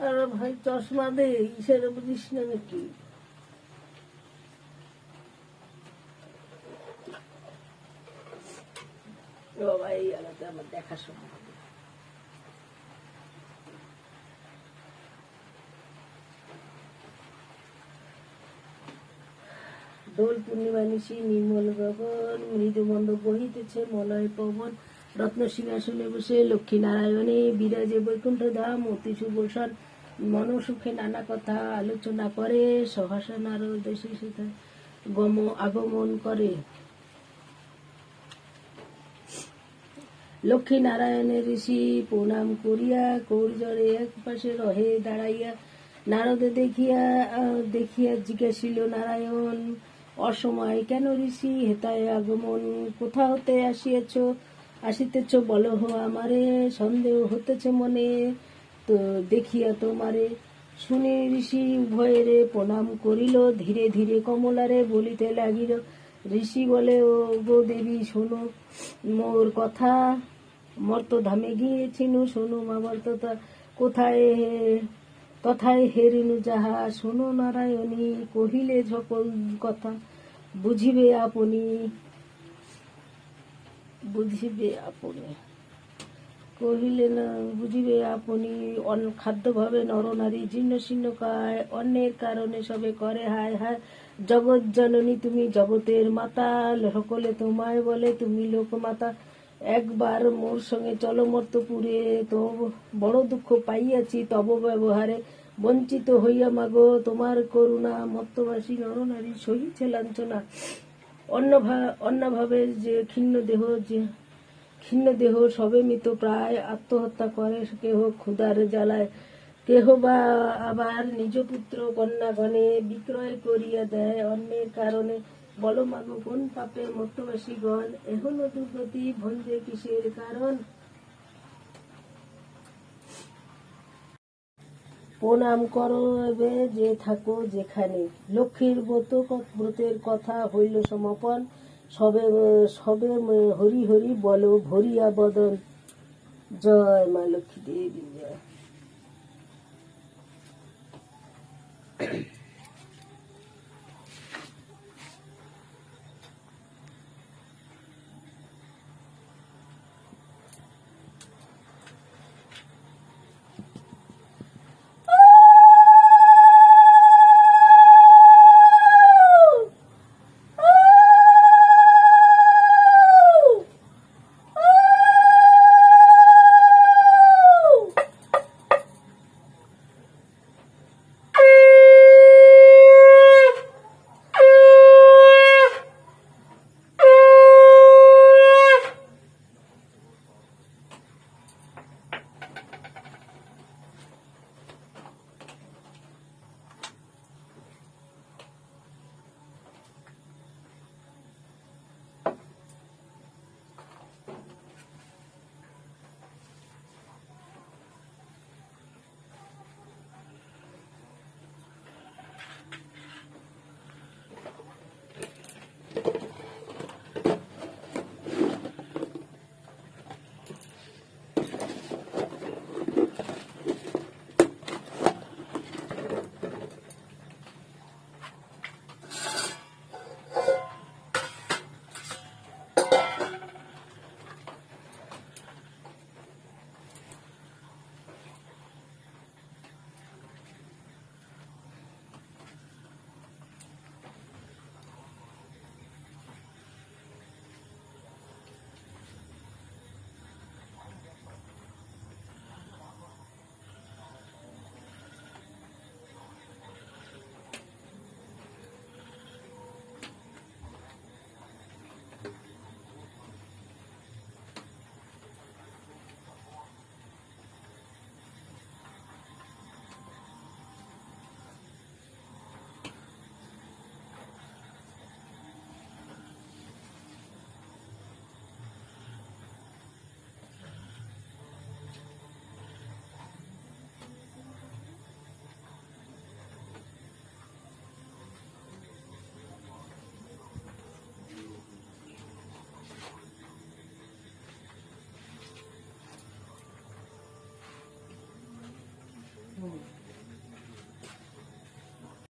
আরে ভাই চশমা দে, ইশারা বুঝিস না নাকি? ও ভাই আলাদা আমার দেখা সম্ভব। দোল পূর্ণিমা নিশি নির্মল গগন, মৃদুমন্দ বহিতেছে মলয় পবন। রত্ন সিংহাসনে বসে লক্ষ্মী নারায়ণী বিরাজে বৈকুণ্ঠ ধাম, অতি সুবসন মনসুখে নানা কথা আলোচনা করে। সহসা নারদ দেশে সেথা আগমন করে। লক্ষ্মী নারায়ণের ঋষি প্রণাম করিয়া কৌর্জরে এক পাশে রহে দাঁড়াইয়া। নারদে দেখিয়া জিজ্ঞাসিল নারায়ণ, অসময় কেন ঋষি হেতায় আগমন? কোথা হতে আসিতেছ বলহ আমারে, সন্দেহ হতেছে মনে তো দেখিয়া তোমারে। শুনে ঋষি উভয়েরে প্রণাম করিল, ধীরে ধীরে কমলারে বলিতে লাগিল। ঋষি বলে, ও গো দেবী শোনো মোর কথা, মর্তধামে গিয়েছিনু শোনো মা বর্ততা কোথায় তথায় হেরিনু যাহা। শোনো নারায়ণী কহিলে সকল কথা, বুঝিবে আপনি কহিলে না বুঝিবে আপনি। খাদ্যভাবে নরনারী জীর্ণ শীর্ণ কায়, অন্যের কারণে সবে করে হায় হায়। জগৎ জননী তুমি জগতের মাতা, সকলে তোমায় বলে তুমি লোকমাতা। একবার মোর সঙ্গে চলো মর্তপুরে, তো বড় দুঃখ পাইয়াছি তব ব্যবহারে। বঞ্চিত হইয়া মাগো তোমার করুণা, মর্তবাসী নরনারী সহিছে লাঞ্ছনা। অন্যভাবে যে ক্ষীণ দেহ সবে মৃত প্রায়, আত্মহত্যা করে কেহ ক্ষুধার জ্বালায়, কেহ বা আবার নিজ পুত্র কন্যাগণে বিক্রয় করিয়া দেয় অন্যের কারণে। বলো মাগো কোন পাপে মর্তবাসীগণ এহন দুর্গতি, ভঞ্জে কিসের কারণ? প্রণাম করো এবে যে থাকো যেখানে। লক্ষ্মীর ব্রতের কথা হইল সমাপন, সবে সবে হরি হরি বলো ভরিয়া বদন। জয় মা লক্ষ্মী দেবী জয়। হুম।